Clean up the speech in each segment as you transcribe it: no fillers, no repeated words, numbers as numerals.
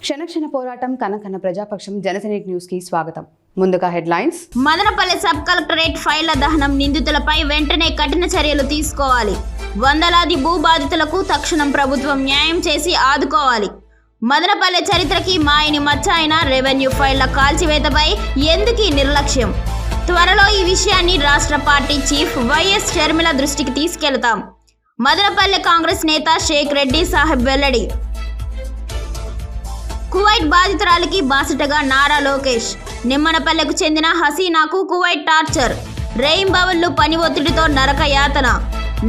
క్షణక్షణ పోరాటం కనకన ప్రజాపక్షం జనసైనిక్ న్యూస్ కి స్వాగతం. ముందుగా హెడ్లైన్స్. మదనపల్లి సబ్ కలెక్టరేట్ ఫైళ్ల దహనం నిందితులపై వెంటనే కఠిన చర్యలు తీసుకోవాలి. వందలాది భూ బాధితులకు తక్షణం ప్రభుత్వం న్యాయం చేసి ఆదుకోవాలి. మదనపల్లి చరిత్రకి మాయని మచ్చ అయిన రెవెన్యూ ఫైళ్ల కాల్చివేతపై ఎందుకీ నిర్లక్ష్యం? త్వరలో ఈ విషయాన్ని రాష్ట్ర పార్టీ చీఫ్ వైఎస్ షర్మిల దృష్టికి తీసుకెళ్తాం. మదనపల్లి కాంగ్రెస్ నేత షేక్ రెడ్డి సాహెబ్ వెల్లడి. కువైట్ బాధితురాలికి బాసటగా నారా లోకేష్. నిమ్మనపల్లెకు చెందిన హసీనాకు కువైట్ టార్చర్. రేయింబవళ్లు పని ఒత్తిడితో నరక యాతన.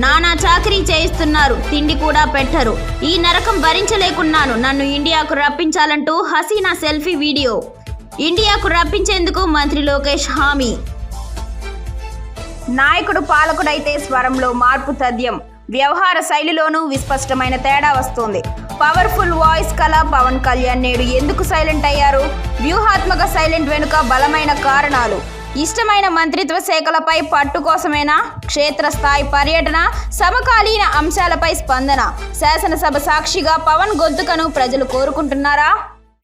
నానా చాకరీ చేయిస్తున్నారు, తిండి కూడా పెట్టరు. ఈ నరకం భరించలేకున్నాను, నన్ను ఇండియాకు రప్పించాలంటూ హసీనా సెల్ఫీ వీడియో. ఇండియాకు రప్పించేందుకు మంత్రి లోకేష్ హామీ. నాయకుడు పాలకుడైతే స్వరంలో మార్పు తథ్యం. వ్యవహార శైలిలోనూ విస్పష్టమైన తేడా వస్తోంది. పవర్ఫుల్ వాయిస్ కల పవన్ కళ్యాణ్ నేడు ఎందుకు సైలెంట్ అయ్యారు? వ్యూహాత్మక సైలెంట్ వెనుక బలమైన కారణాలు. ఇష్టమైన మంత్రిత్వ శాఖలపై పట్టు కోసమేనా? క్షేత్రస్థాయి పర్యటన, సమకాలీన అంశాలపై స్పందన. శాసనసభ సాక్షిగా పవన్ గొంతుకను ప్రజలు కోరుకుంటున్నారా?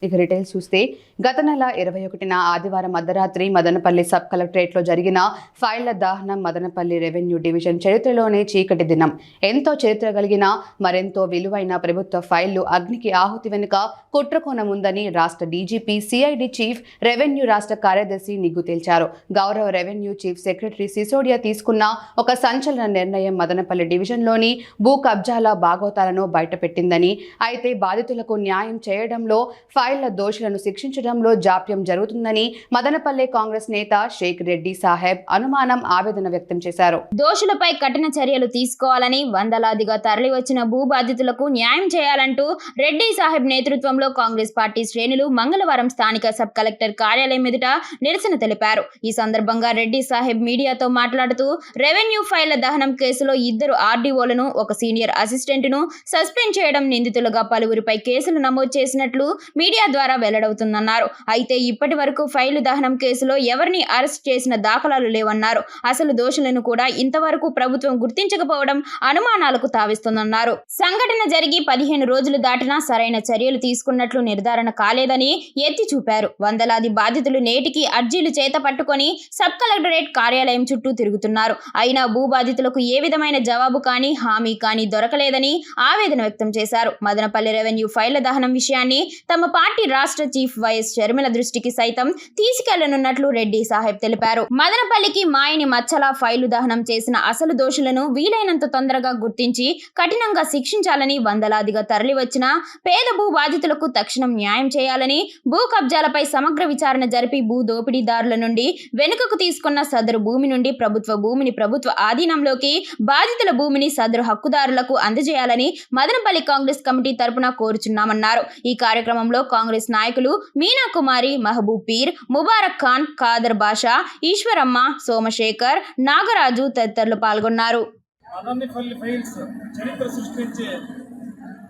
ఇక డీటెయిల్స్ చూస్తే గత నెల 21న ఆదివారం అర్ధరాత్రి మదనపల్లి సబ్ కలెక్టరేట్లో జరిగిన ఫైళ్ల దహనం మదనపల్లి రెవెన్యూ డివిజన్ చరిత్రలోనే చీకటి దినం. ఎంతో చరిత్ర కలిగిన మరెంతో విలువైన ప్రభుత్వ ఫైళ్లు అగ్నికి ఆహుతి వెనుక కుట్రకోణం ఉందని రాష్ట్ర డీజీపీ సిఐడి చీఫ్ రెవెన్యూ రాష్ట్ర కార్యదర్శి నిగ్గు తేల్చారు. గౌరవ రెవెన్యూ చీఫ్ సెక్రటరీ సిసోడియా తీసుకున్న ఒక సంచలన నిర్ణయం మదనపల్లి డివిజన్లోని భూ కబ్జాల బాగోతాలను బయటపెట్టిందని, అయితే బాధితులకు న్యాయం చేయడంలో ఫైళ్ల దోషులను శిక్షించడంలో జాప్యం జరుగుతుందని మదనపల్లె కాంగ్రెస్ నేత షేక్ రెడ్డి సాహెబ్ అనుమానం ఆవేదన వ్యక్తం చేశారు. దోషులపై కఠిన చర్యలు తీసుకోవాలని, వందలాదిగా తరలివచ్చిన భూ బాధితులకు న్యాయం చేయాలంటూ రెడ్డి సాహెబ్ నేతృత్వంలో కాంగ్రెస్ పార్టీ శ్రేణులు మంగళవారం స్థానిక సబ్ కలెక్టర్ కార్యాలయం ఎదుట నిరసన తెలిపారు. ఈ సందర్భంగా రెడ్డి సాహెబ్ మీడియాతో మాట్లాడుతూ రెవెన్యూ ఫైళ్ల దహనం కేసులో 2 ఆర్డీఓలను, ఒక సీనియర్ అసిస్టెంట్ను సస్పెండ్ చేయడం, నిందితులుగా పలువురిపై కేసులు నమోదు చేసినట్లు మీడియా ద్వారా వెల్లడవుతుందన్నారు. అయితే ఇప్పటి వరకు ఫైలు దహనం కేసులో ఎవరిని అరెస్ట్ చేసిన దాఖలాలు లేవన్నారు. అసలు దోషులను కూడా ఇంతవరకు ప్రభుత్వం గుర్తించకపోవడం అనుమానాలకు తావిస్తుందన్నారు. సంఘటన జరిగి 15 రోజులు దాటినా సరైన చర్యలు తీసుకున్నట్లు నిర్ధారణ కాలేదని ఎత్తి చూపారు. వందలాది బాధితులు నేటికి అర్జీలు చేత పట్టుకొని సబ్ కలెక్టరేట్ కార్యాలయం చుట్టూ తిరుగుతున్నారు. అయినా భూ బాధితులకు ఏ విధమైన జవాబు కానీ హామీ కానీ దొరకలేదని ఆవేదన వ్యక్తం చేశారు. మదనపల్లి రెవెన్యూ ఫైళ్ల దహనం విషయాన్ని తమ పార్టీ రాష్ట్ర చీఫ్ వైఎస్ షర్మిల దృష్టికి సైతం తీసుకెళ్లనున్నట్లు రెడ్డి సాహెబ్ తెలిపారు. మదనపల్లికి మాయని మచ్చలా ఫైలు దహనం చేసిన అసలు దోషులను వీలైనంత తొందరగా గుర్తించి కఠినంగా శిక్షించాలని, వందలాదిగా తరలివచ్చిన పేద భూ బాధితులకు తక్షణం న్యాయం చేయాలని, భూ కబ్జాలపై సమగ్ర విచారణ జరిపి భూ దోపిడీదారుల నుండి వెనుకకు తీసుకున్న సదరు భూమి నుండి ప్రభుత్వ భూమిని ప్రభుత్వ ఆధీనంలోకి, బాధితుల భూమిని సదరు హక్కుదారులకు అందజేయాలని మదనపల్లి కాంగ్రెస్ కమిటీ తరపున కోరుచున్నామన్నారు. ఈ కార్యక్రమంలో కాంగ్రెస్ నాయకులు మీనా కుమారి, మహబూబ్ పీర్, ముబారక్ ఖాన్, ఖాదర్ బాషా, ఈశ్వరమ్మ, సోమశేఖర్, నాగరాజు తదితరులు పాల్గొన్నారు. మదనపల్లి ఫైల్స్ చరిత్ర సృష్టించి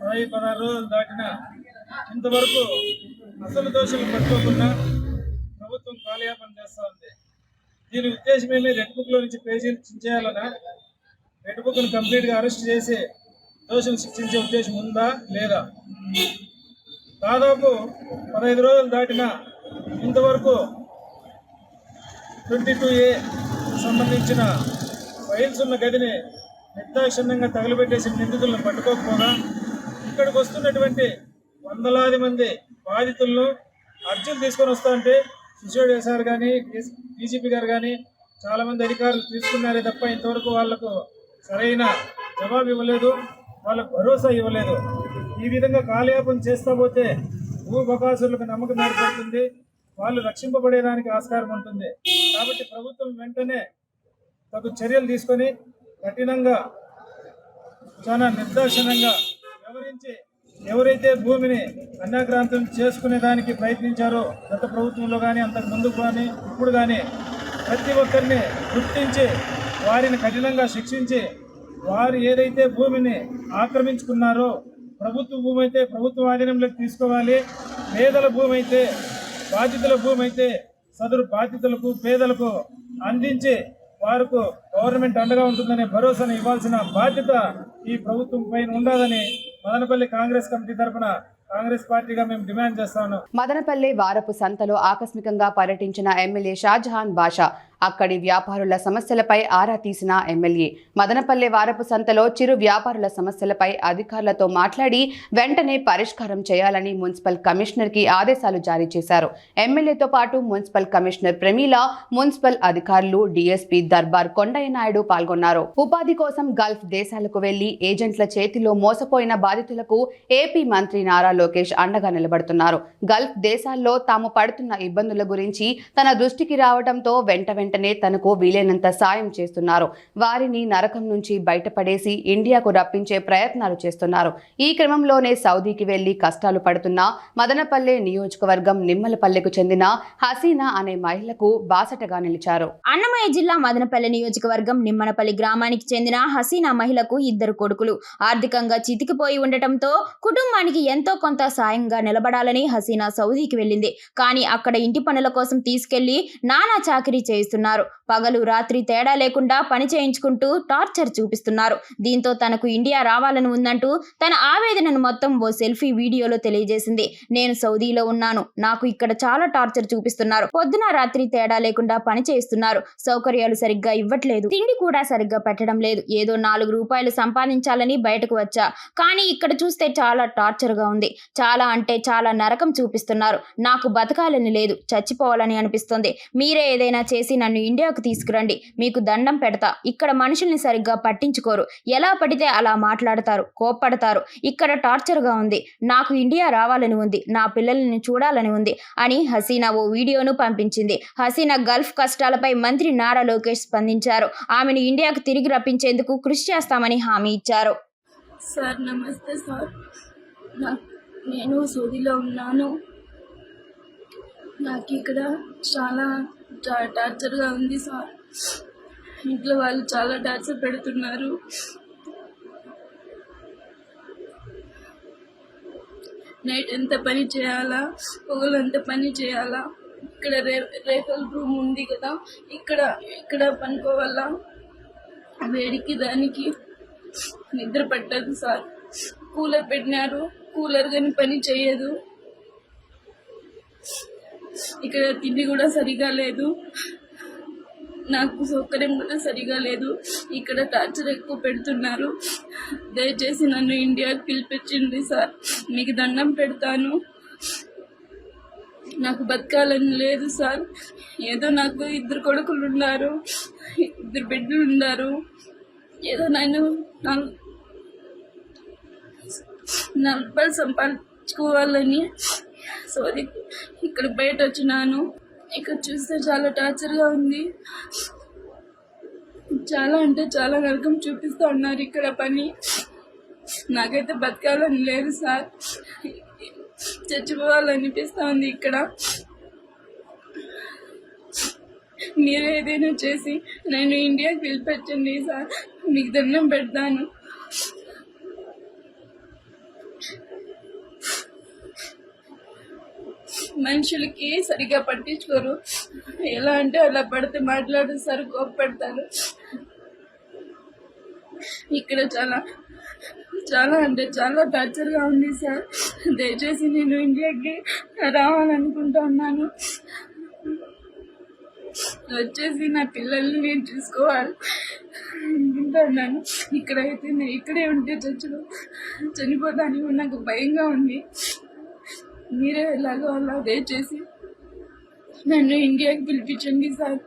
16 రోజులు దాటిన ఇంతవరకు అసలు దోషులు పట్టుకోకుండా ప్రభుత్వం కాలయాపన చేస్తూ ఉంది. దీని ఉద్దేశం ఏమి? రెడ్ బుక్లో నుంచి పేజీలు చించేయాలన్నా? రెడ్ బుక్ను కంప్లీట్గా అరెస్ట్ చేసి దోషులు శిక్షించే ఉద్దేశం ఉందా లేదా? దాదాపు 15 రోజులు దాటిన ఇంతవరకు 22A సంబంధించిన ఫైల్స్ ఉన్న గదిని నిర్దాక్షిణ్యంగా తగలబెట్టేసి నిందితులను పట్టుకోకపోగా ఇక్కడికి వస్తున్నటువంటి వందలాది మంది బాధితులను అర్జీలు తీసుకొని వస్తారంటే సిసోడియా సార్ కానీ డీజీపీ గారు కానీ చాలామంది అధికారులు తీసుకున్నారే తప్ప ఇంతవరకు వాళ్లకు సరైన జవాబు ఇవ్వలేదు, వాళ్ళకు భరోసా ఇవ్వలేదు. ఈ విధంగా కాలయాపన చేస్తా పోతే భూ బకాసులకు నమ్మకం ఏర్పడుతుంది, వాళ్ళు రక్షింపబడేదానికి ఆస్కారం ఉంటుంది. కాబట్టి ప్రభుత్వం వెంటనే తగు చర్యలు తీసుకొని కఠినంగా చాలా నిర్దాక్షిణ్యంగా వ్యవహరించి ఎవరైతే భూమిని అన్యాక్రాంతం చేసుకునే దానికి ప్రయత్నించారో గత ప్రభుత్వంలో కానీ అంతకు ముందు కానీ ఇప్పుడు కానీ ప్రతి ఒక్కరిని గుర్తించి వారిని కఠినంగా శిక్షించి వారు ఏదైతే భూమిని ఆక్రమించుకున్నారో ప్రభుత్వ భూమి అయితే ప్రభుత్వ ఆధీనంలోకి తీసుకోవాలి, పేదల భూమి అయితే బాధితుల భూమి అయితే సదరు బాధితులకు పేదలకు అందించి వారికి గవర్నమెంట్ అండగా ఉంటుందనే భరోసాను ఇవ్వాల్సిన బాధ్యత ఈ ప్రభుత్వం పైన ఉండాలని మదనపల్లి కాంగ్రెస్ కమిటీ తరఫున కాంగ్రెస్ పార్టీగా మేము డిమాండ్ చేస్తా ఉన్నాం. మదనపల్లి వారపు సంతలో ఆకస్మికంగా పర్యటించిన ఎమ్మెల్యే షాజహాన్ బాషా అక్కడి వ్యాపారుల సమస్యలపై ఆరా తీసిన ఎమ్మెల్యే మదనపల్లి వారపు సంతలో చిరు వ్యాపారుల సమస్యలపై అధికారులతో మాట్లాడి వెంటనే పరిష్కారం చేయాలని మున్సిపల్ కమిషనర్కి ఆదేశాలు జారీ చేశారు. ఎమ్మెల్యేతో పాటు మున్సిపల్ కమిషనర్ ప్రమీల, మున్సిపల్ అధికారులు, డీఎస్పీ దర్బార్ కొండయ్య నాయుడు పాల్గొన్నారు. ఉపాధి కోసం గల్ఫ్ దేశాలకు వెళ్లి ఏజెంట్ల చేతిలో మోసపోయిన బాధితులకు ఏపీ మంత్రి నారా లోకేష్ అండగా నిలబడుతున్నారు. గల్ఫ్ దేశాల్లో తాము పడుతున్న ఇబ్బందుల గురించి తన దృష్టికి రావడంతో వెంటనే తనకు వీలైనంత సాయం చేస్తున్నారు. వారిని నరకం నుంచి బయటపడేసి ఇండియాకు రప్పించే ప్రయత్నాలు చేస్తున్నారు. ఈ క్రమంలోనే సౌదీకి వెళ్లి కష్టాలు పడుతున్న మదనపల్లె నియోజకవర్గం నిమ్మలపల్లెకు చెందిన హసీనా అనే మహిళకు బాసటగా నిలిచారు. అన్నమయ్య జిల్లా మదనపల్లె నియోజకవర్గం నిమ్మనపల్లి గ్రామానికి చెందిన హసీనా మహిళకు 2 కొడుకులు. ఆర్థికంగా చితికిపోయి ఉండటంతో కుటుంబానికి ఎంతో కొంత సాయంగా నిలబడాలని హసీనా సౌదీకి వెళ్ళింది. కానీ అక్కడ ఇంటి పనుల కోసం తీసుకెళ్లి నానా చాకిరీ చేస్తున్నారు. పగలు రాత్రి తేడా లేకుండా పని చేయించుకుంటూ టార్చర్ చూపిస్తున్నారు. దీంతో తనకు ఇండియా రావాలని ఉందంటూ తన ఆవేదనను మొత్తం ఓ సెల్ఫీ వీడియోలో తెలియజేసింది. నేను సౌదీలో ఉన్నాను, నాకు ఇక్కడ చాలా టార్చర్ చూపిస్తున్నారు. పొద్దున రాత్రి తేడా లేకుండా పని చేస్తున్నారు. సౌకర్యాలు సరిగ్గా ఇవ్వట్లేదు, తిండి కూడా సరిగ్గా పెట్టడం లేదు. ఏదో 4 రూపాయలు సంపాదించాలని బయటకు వచ్చా, కానీ ఇక్కడ చూస్తే చాలా టార్చర్ గా ఉంది. చాలా అంటే చాలా నరకం చూపిస్తున్నారు. నాకు బతకాలని లేదు, చచ్చిపోవాలని అనిపిస్తుంది. మీరే ఏదైనా చేసి నన్ను ఇండియాకు తీసుకురండి, మీకు దండం పెడతా. ఇక్కడ మనుషుల్ని సరిగ్గా పట్టించుకోరు, ఎలా పడితే అలా మాట్లాడతారు, కోప్పడతారు. ఇక్కడ టార్చర్ గా ఉంది. నాకు ఇండియా రావాలని ఉంది, నా పిల్లల్ని చూడాలని ఉంది అని హసీనా ఓ వీడియోను పంపించింది. హసీనా గల్ఫ్ కష్టాలపై మంత్రి నారా లోకేష్ స్పందించారు. ఆమెను ఇండియాకు తిరిగి రప్పించేందుకు కృషి చేస్తామని హామీ ఇచ్చారు. సార్ నమస్తే సార్, నేను సౌదీలో ఉన్నాను. నాకు ఇక్కడ చాలా టార్చర్గా ఉంది సార్. ఇంట్లో వాళ్ళు చాలా టార్చర్ పెడుతున్నారు. నైట్ ఎంత పని చేయాలా, పగలు ఎంత పని చేయాలా. ఇక్కడ రేకుల రూమ్ ఉంది కదా, ఇక్కడ పనుకోవాలా. వేడికి దానికి నిద్ర పట్టదు సార్. కూలర్ పెట్టినారు, కూలర్ కానీ పని చేయదు. ఇక్కడ తిండి కూడా సరిగా లేదు, నాకు సౌకర్యం కూడా సరిగా లేదు. ఇక్కడ టార్చర్ ఎక్కువ పెడుతున్నారు. దయచేసి నన్ను ఇండియాకి పిలిపించండి సార్, మీకు దండం పెడతాను. నాకు బతకాలని లేదు సార్. ఏదో నాకు 2 కొడుకులు ఉన్నారు, 2 బిడ్డలు ఉన్నారు. ఏదో నేను 4 రూపాయలు సంపాదించుకోవాలని సారీ ఇక్కడ బయట వచ్చినాను. ఇక్కడ చూస్తే చాలా టార్చర్గా ఉంది. చాలా అంటే చాలా నరకం చూపిస్తూ ఉన్నారు ఇక్కడ పని. నాకైతే బతకాలని లేదు సార్, చచ్చిపోవాలనిపిస్తూ ఉంది ఇక్కడ. మీరు ఏదైనా చేసి నేను ఇండియాకి పిలిపించండి సార్, మీకు దండం పెడతాను. మనుషులకి సరిగా పట్టించుకోరు, ఎలా అంటే అలా పడితే మాట్లాడేస్తారు, కోప్పడతారు. ఇక్కడ చాలా అంటే చాలా టార్చర్గా ఉంది సార్. దయచేసి నేను ఇండియాకి రావాలనుకుంటా ఉన్నాను. వచ్చేసి నా పిల్లల్ని నేను చూసుకోవాలి అనుకుంటున్నాను. ఇక్కడైతే నేను ఇక్కడే ఉంటే చనిపోతానికి నాకు భయంగా ఉంది. మీరే ఎలాగో అలా దయచేసి నన్ను ఇండియాకి పిలిపించండి సార్.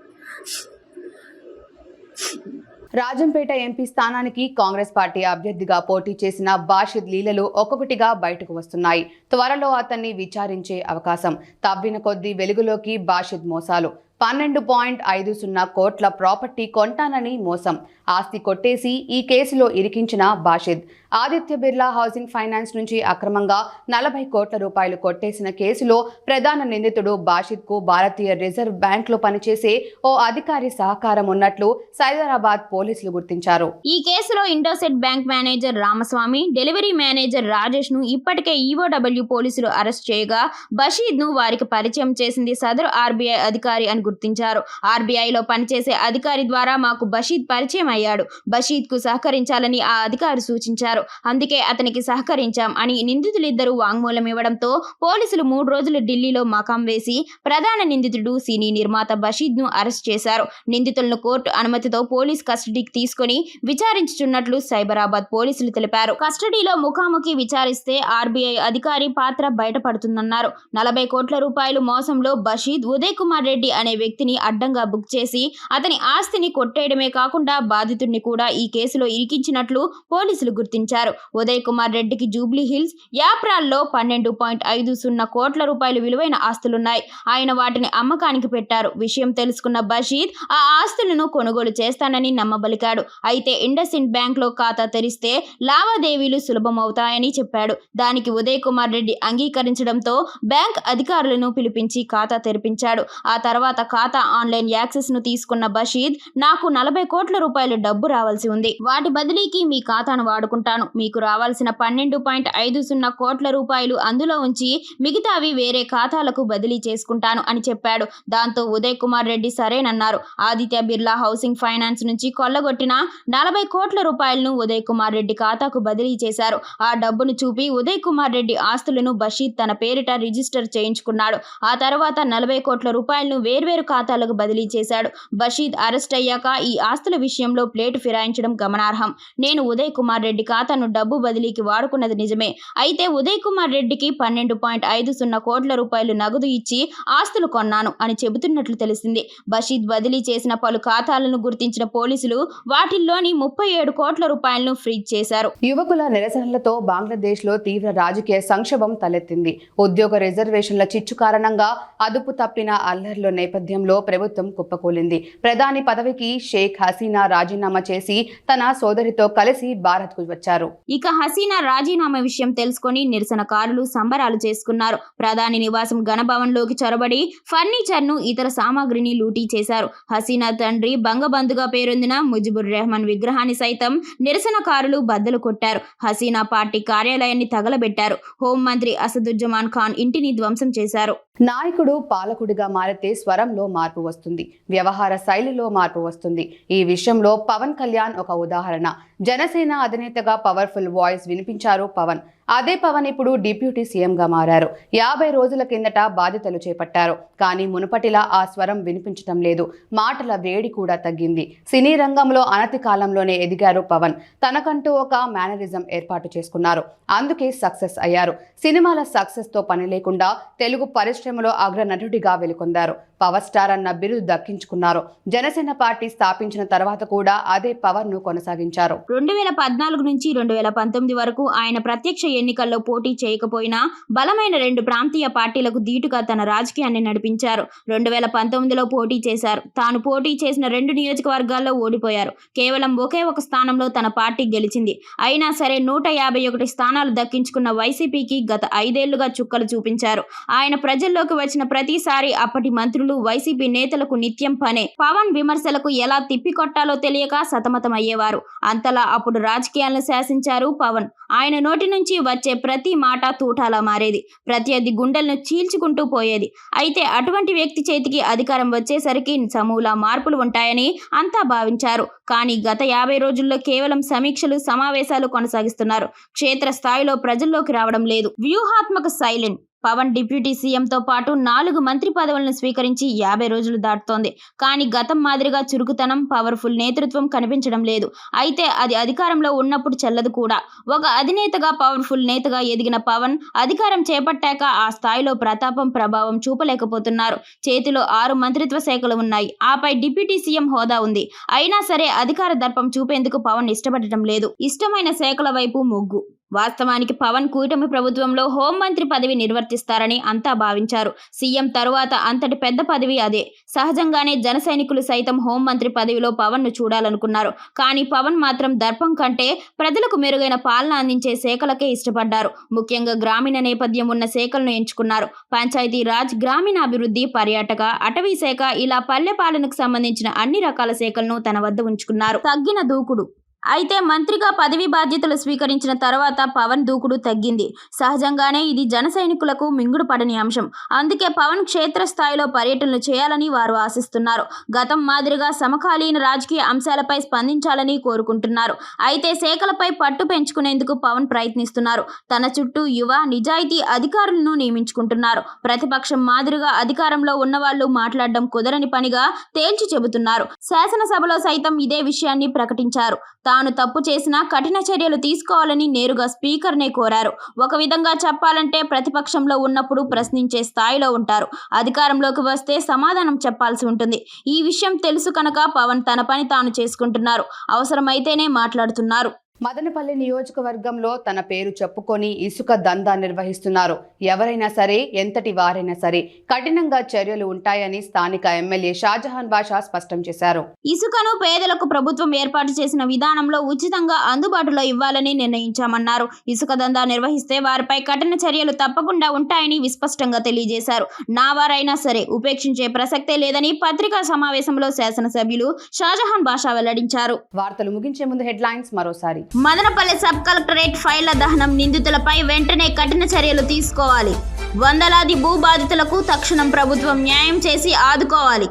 రాజంపేట ఎంపీ స్థానానికి కాంగ్రెస్ పార్టీ అభ్యర్థిగా పోటీ చేసిన బాషిద్ లీలలు ఒక్కొక్కటిగా బయటకు వస్తున్నాయి. త్వరలో అతన్ని విచారించే అవకాశం. తవ్విన కొద్దీ వెలుగులోకి బాషిద్ మోసాలు. 12.50 కోట్ల ప్రాపర్టీ కొంటానని మోసం, ఆస్తి కొట్టేసి ఈ కేసులో ఇరికించిన బాషిద్. ఆదిత్య బిర్లా హౌసింగ్ ఫైనాన్స్ నుంచి అక్రమంగా 40 కోట్ల రూపాయలు కొట్టేసిన కేసులో ప్రధాన నిందితుడు బాషిద్కు భారతీయ రిజర్వ్ బ్యాంక్లో పనిచేసే ఓ అధికారి సహకారం ఉన్నట్లు సైదరాబాద్ పోలీసులు గుర్తించారు. ఈ కేసులో ఇండోసెట్ bank manager Ramaswamy, delivery manager Rajesh ను ఇప్పటికే ఈఓడబ్ల్యూ పోలీసులు అరెస్ట్ చేయగా బషీద్ ను వారికి పరిచయం చేసింది సదరు ఆర్బీఐ అధికారి అని గుర్తించారు. ఆర్బీఐలో పనిచేసే అధికారి ద్వారా మాకు బషీద్ పరిచయం అయ్యాడు. బషీద్ కు సహకరించాలని ఆ అధికారి సూచించారు. చేశారు, అందుకే అతనికి సహకరించాం అని నిందితులిద్దరూ వాంగ్మూలం ఇవ్వడంతో పోలీసులు 3 రోజులు ఢిల్లీలో మకాం వేసి ప్రధాన నిందితుడు సినీ నిర్మాత బషీద్ను అరెస్ట్ చేశారు. నిందితులను కోర్టు అనుమతితో పోలీస్ కస్టడీకి తీసుకుని విచారించుచున్నట్లు సైబరాబాద్ పోలీసులు తెలిపారు. కస్టడీలో ముఖాముఖి విచారిస్తే ఆర్బీఐ అధికారి పాత్ర బయటపడుతుందన్నారు. 40 కోట్ల రూపాయలు మోసంలో బషీద్ ఉదయ్ కుమార్ రెడ్డి అనే వ్యక్తిని అడ్డంగా బుక్ చేసి అతని ఆస్తిని కొట్టేయడమే కాకుండా బాధితుడిని కూడా ఈ కేసులో ఇరికించినట్లు పోలీసులు గుర్తించారు. ఉదయ్ కుమార్ రెడ్డికి జూబ్లీ హిల్స్, యాప్రాల్లో 12.50 కోట్ల రూపాయలు విలువైన ఆస్తులున్నాయి. ఆయన వాటిని అమ్మకానికి పెట్టారు. విషయం తెలుసుకున్న బషీద్ ఆ ఆస్తులను కొనుగోలు చేస్తానని నమ్మబలికాడు. అయితే ఇండస్ ఇండ్ బ్యాంక్ లో ఖాతా తెరిస్తే లావాదేవీలు సులభమవుతాయని చెప్పాడు. దానికి ఉదయ్ కుమార్ రెడ్డి అంగీకరించడంతో బ్యాంక్ అధికారులను పిలిపించి ఖాతా తెరిపించాడు. ఆ తర్వాత ఖాతా ఆన్లైన్ యాక్సెస్ ను తీసుకున్న బషీద్, నాకు 40 కోట్ల రూపాయలు డబ్బు రావాల్సి ఉంది, వాటి బదిలీకి మీ ఖాతాను వాడుకుంటాను, మీకు రావాల్సిన 12.50 కోట్ల రూపాయలు అందులో ఉంచి మిగతావి వేరే ఖాతాలకు బదిలీ చేసుకుంటాను అని చెప్పాడు. దాంతో ఉదయ్ కుమార్ రెడ్డి సరేనన్నారు. ఆదిత్య బిర్లా హౌసింగ్ ఫైనాన్స్ నుంచి కొల్లగొట్టిన 40 కోట్ల రూపాయలను ఉదయ్ కుమార్ రెడ్డి ఖాతాకు బదిలీ చేశారు. ఆ డబ్బును చూపి ఉదయ్ కుమార్ రెడ్డి ఆస్తులను బషీద్ తన పేరిట రిజిస్టర్ చేయించుకున్నాడు. ఆ తర్వాత 40 కోట్ల రూపాయలను వేర్వేరు ఖాతాలకు బదిలీ చేశాడు. బషీద్ అరెస్ట్ అయ్యాక ఈ ఆస్తుల విషయంలో ప్లేటు ఫిరాయించడం గమనార్హం. నేను ఉదయ్ కుమార్ రెడ్డి ఖాతాను డబ్బు బదిలీకి వాడుకున్నది నిజమే. అయితే ఉదయ్ కుమార్ రెడ్డికి 12.50 కోట్ల రూపాయలు నగదు ఇచ్చి ఆస్తులు కొన్నాను అని చెబుతున్నట్లు తెలిసింది. బషీద్ బదిలీ చేసిన పలు ఖాతాలను గుర్తించిన పోలీసులు వాటిల్లోని 37 కోట్ల రూపాయలను ఫ్రీజ్ చేశారు. యువకుల నిరసనలతో బంగ్లాదేశ్లో తీవ్ర రాజకీయ సంక్షోభం తలెత్తింది. ఉద్యోగ రిజర్వేషన్ల చిచ్చు కారణంగా అదుపు తప్పిన అల్లర్ల నేపథ్యంలో ప్రభుత్వం కుప్పకూలింది. ప్రధాని పదవికి షేక్ హసీనా రాజీనామా చేసి తన సోదరితో కలిసి భారత్కు వచ్చారు. ఇక హసీనా రాజీనామా విషయం తెలుసుకొని నిరసనకారులు సంబరాలు చేసుకున్నారు. ప్రధాని నివాసం ఘనభవన్లోకి చొరబడి ఫర్నిచర్ను, ఇతర సామాగ్రిని లూటీ చేశారు. హసీనా తండ్రి బంగబంధుగా పేరొందిన ముజిబుర్ రెహమాన్ విగ్రహాన్ని సైతం నిరసనకారులు బద్దలు కొట్టారు. హసీనా పార్టీ కార్యాలయాన్ని తగలబెట్టారు. హోంమంత్రి అసదుజ్జమాన్ ఖాన్ ఇంటిని ధ్వంసం చేశారు. నాయకుడు పాలకుడిగా మారితే స్వరంలో మార్పు వస్తుంది, వ్యవహార శైలిలో మార్పు వస్తుంది. ఈ విషయంలో పవన్ కళ్యాణ్ ఒక ఉదాహరణ. జనసేన అధినేతగా పవర్ఫుల్ వాయిస్ వినిపించారు పవన్. అదే పవన్ ఇప్పుడు డిప్యూటీ సీఎంగా మారారు. 50 రోజుల కిందట బాధ్యతలు చేపట్టారు. కానీ మునుపటిలా ఆ స్వరం వినిపించటం లేదు. మాటల వేడి కూడా తగ్గింది. సినీ రంగంలో అనతి కాలంలోనే ఎదిగారు పవన్. తనకంటూ ఒక మేనరిజం ఏర్పాటు చేసుకున్నారు. అందుకే సక్సెస్ అయ్యారు. సినిమాల సక్సెస్ తో పని లేకుండా తెలుగు పరిశ్రమలో అగ్రనటుడిగా వెలుకొందారు. పవర్ స్టార్ అన్న బిరుదు దక్కించుకున్నారు. జనసేన పార్టీ స్థాపించిన తర్వాత కూడా అదే పవర్ ను కొనసాగించారు. 2014 నుంచి 2019 వరకు ఆయన ప్రత్యక్ష ఎన్నికల్లో పోటీ చేయకపోయినా బలమైన 2 ప్రాంతీయ పార్టీలకు దీటుగా తన రాజకీయాన్ని నడిపించారు. 2019లో పోటీ చేశారు. తాను పోటీ చేసిన 2 నియోజకవర్గాల్లో ఓడిపోయారు. కేవలం ఒకే ఒక స్థానంలో తన పార్టీ గెలిచింది. అయినా సరే 151 స్థానాలు దక్కించుకున్న వైసీపీకి గత 5 ఏళ్లుగా చుక్కలు చూపించారు. ఆయన ప్రజల్లోకి వచ్చిన ప్రతిసారి అప్పటి మంత్రులు, వైసీపీ నేతలకు నిత్యం పనే. పవన్ విమర్శలకు ఎలా తిప్పికొట్టాలో తెలియక సతమతమయ్యేవారు. అంతలా అప్పుడు రాజకీయాలను శాసించారు పవన్. ఆయన నోటి నుంచి వచ్చే ప్రతి మాట తూటాలా మారేది. ప్రత్యర్థి గుండెలను చీల్చుకుంటూ పోయేది. అయితే అటువంటి వ్యక్తి చేతికి అధికారం వచ్చేసరికి సమూల మార్పులు ఉంటాయని అంతా భావించారు. కానీ గత 50 రోజుల్లో కేవలం సమీక్షలు, సమావేశాలు కొనసాగిస్తున్నారు. క్షేత్రస్థాయిలో ప్రజల్లోకి రావడం లేదు. వ్యూహాత్మక సైలెంట్. పవన్ డిప్యూటీ సీఎంతో పాటు 4 మంత్రి పదవులను స్వీకరించి 50 రోజులు దాటుతోంది. కానీ గతం మాదిరిగా చురుకుతనం, పవర్ఫుల్ నేతృత్వం కనిపించడం లేదు. అయితే అది అధికారంలో ఉన్నప్పుడు చెల్లదు కూడా. ఒక అధినేతగా, పవర్ఫుల్ నేతగా ఎదిగిన పవన్ అధికారం చేపట్టాక ఆ స్థాయిలో ప్రతాపం, ప్రభావం చూపలేకపోతున్నారు. చేతిలో 6 మంత్రిత్వ శాఖలు ఉన్నాయి. ఆపై డిప్యూటీ సీఎం హోదా ఉంది. అయినా సరే అధికార దర్పం చూపేందుకు పవన్ ఇష్టపడటం లేదు. ఇష్టమైన శాఖల వైపు మొగ్గు. వాస్తవానికి పవన్ కూటమి ప్రభుత్వంలో హోంమంత్రి పదవి నిర్వర్తిస్తారని అంతా భావించారు. సీఎం తరువాత అంతటి పెద్ద పదవి అదే. సహజంగానే జన సైనికులు సైతం హోంమంత్రి పదవిలో పవన్ ను చూడాలనుకున్నారు. కానీ పవన్ మాత్రం దర్పం కంటే ప్రజలకు మెరుగైన పాలన అందించే శాఖలకే ఇష్టపడ్డారు. ముఖ్యంగా గ్రామీణ నేపథ్యం ఉన్న శాఖలను ఎంచుకున్నారు. పంచాయతీ రాజ్, గ్రామీణాభివృద్ధి, పర్యాటక, అటవీ శాఖ ఇలా పల్లె పాలనకు సంబంధించిన అన్ని రకాల శాఖలను తన వద్ద ఉంచుకున్నారు. తగ్గిన దూకుడు. అయితే మంత్రిగా పదవి బాధ్యతలు స్వీకరించిన తర్వాత పవన్ దూకుడు తగ్గింది. సహజంగానే ఇది జన సైనికులకు మింగుడు పడని అంశం. అందుకే పవన్ క్షేత్రస్థాయిలో పర్యటనలు చేయాలని వారు ఆశిస్తున్నారు. గతం మాదిరిగా సమకాలీన రాజకీయ అంశాలపై స్పందించాలని కోరుకుంటున్నారు. అయితే శాఖలపై పట్టు పెంచుకునేందుకు పవన్ ప్రయత్నిస్తున్నారు. తన చుట్టూ యువ నిజాయితీ అధికారులను నియమించుకుంటున్నారు. ప్రతిపక్షం మాదిరిగా అధికారంలో ఉన్నవాళ్లు మాట్లాడడం కుదరని పనిగా తేల్చి చెబుతున్నారు. శాసనసభలో సైతం ఇదే విషయాన్ని ప్రకటించారు. తాను తప్పు చేసినా కఠిన చర్యలు తీసుకోవాలని నేరుగా స్పీకర్నే కోరారు. ఒక విధంగా చెప్పాలంటే ప్రతిపక్షంలో ఉన్నప్పుడు ప్రశ్నించే స్థాయిలో ఉంటారు. అధికారంలోకి వస్తే సమాధానం చెప్పాల్సి ఉంటుంది. ఈ విషయం తెలుసు కనుక పవన్ తన పని తాను చేసుకుంటున్నారు. అవసరమైతేనే మాట్లాడుతున్నారు. మదనపల్లి నియోజకవర్గంలో తన పేరు చెప్పుకొని ఇసుక దందా నిర్వహిస్తున్నారు. ఎవరైనా సరే, ఎంతటి వారైనా సరే కఠినంగా చర్యలు ఉంటాయని స్థానిక ఎమ్మెల్యే షాజహాన్ బాషా స్పష్టం చేశారు. ఇసుకను పేదలకు ప్రభుత్వం ఏర్పాటు చేసిన విధానంలో ఉచితంగా అందుబాటులో ఇవ్వాలని నిర్ణయించామన్నారు. ఇసుక దందా నిర్వహిస్తే వారిపై కఠిన చర్యలు తప్పకుండా ఉంటాయని విస్పష్టంగా తెలియజేశారు. నా వారైనా సరే ఉపేక్షించే ప్రసక్తే లేదని పత్రికా సమావేశంలో శాసనసభ్యులు షాజహాన్ బాషా వెల్లడించారు. వార్తలు ముగించే ముందు హెడ్లైన్స్ మరోసారి. మదనపల్లి సబ్ కలెక్టరేట్ ఫైళ్ల దహనం నిందితులపై వెంటనే కఠిన చర్యలు తీసుకోవాలి. వందలాది భూ బాధితులకు తక్షణం ప్రభుత్వం న్యాయం చేసి ఆదుకోవాలి.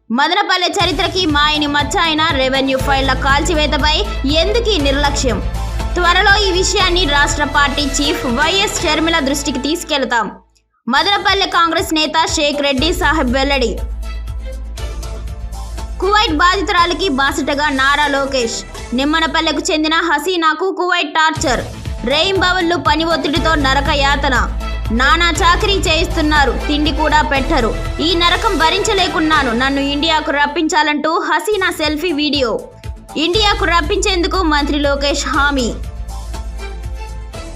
మదనపల్లి చరిత్రకి మాయని మచ్చ అయిన రెవెన్యూ ఫైళ్ల కాల్చివేతపై ఎందుకీ నిర్లక్ష్యం? త్వరలో ఈ విషయాన్ని రాష్ట్ర పార్టీ చీఫ్ వైఎస్ షర్మిల దృష్టికి తీసుకెళ్తాం. మదనపల్లి కాంగ్రెస్ నేత షేక్ రెడ్డి సాహెబ్ వెల్లడి. కువైట్ బాధితురాలికి బాసటగా నారా లోకేష్. నిమ్మనపల్లెకు చెందిన హసీనాకు కువైట్ టార్చర్. రేయింబవళ్లు పని ఒత్తిడితో నరక యాతన. నానా చాకరీ చేయిస్తున్నారు, తిండి కూడా పెట్టరు. ఈ నరకం భరించలేకున్నాను, నన్ను ఇండియాకు రప్పించాలంటూ హసీనా సెల్ఫీ వీడియో. ఇండియాకు రప్పించేందుకు మంత్రి లోకేష్ హామీ.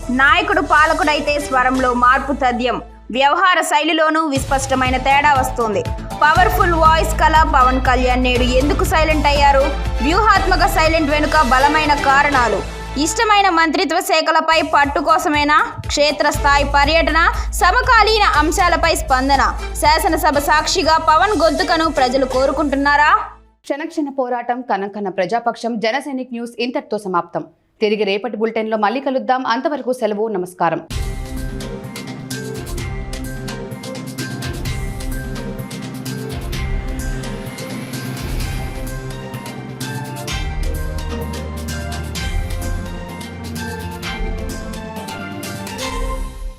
నాయకుడు పాలకుడైతే స్వరంలో మార్పు తథ్యం. వ్యవహార శైలిలోనూ విస్పష్టమైన తేడా వస్తోంది. పవర్ఫుల్ వాయిస్ కల పవన్ కళ్యాణ్ నేడు ఎందుకు సైలెంట్ అయ్యారు? వ్యూహాత్మక సైలెంట్ వెనుక బలమైన కారణాలు. ఇష్టమైన మంత్రిత్వ శాఖలపై పట్టు కోసమేనా? క్షేత్రస్థాయి పర్యటన, సమకాలీన అంశాలపై స్పందన. శాసనసభ సాక్షిగా పవన్ గొంతుకను ప్రజలు కోరుకుంటున్నారా? క్షణక్షణ పోరాటం, కనకన ప్రజాపక్షం. జనసైనిక్ న్యూస్ ఇంతటితో సమాప్తం. తిరిగి రేపటి బులెటిన్లో మళ్ళీ కలుద్దాం. అంతవరకు సెలవు. నమస్కారం.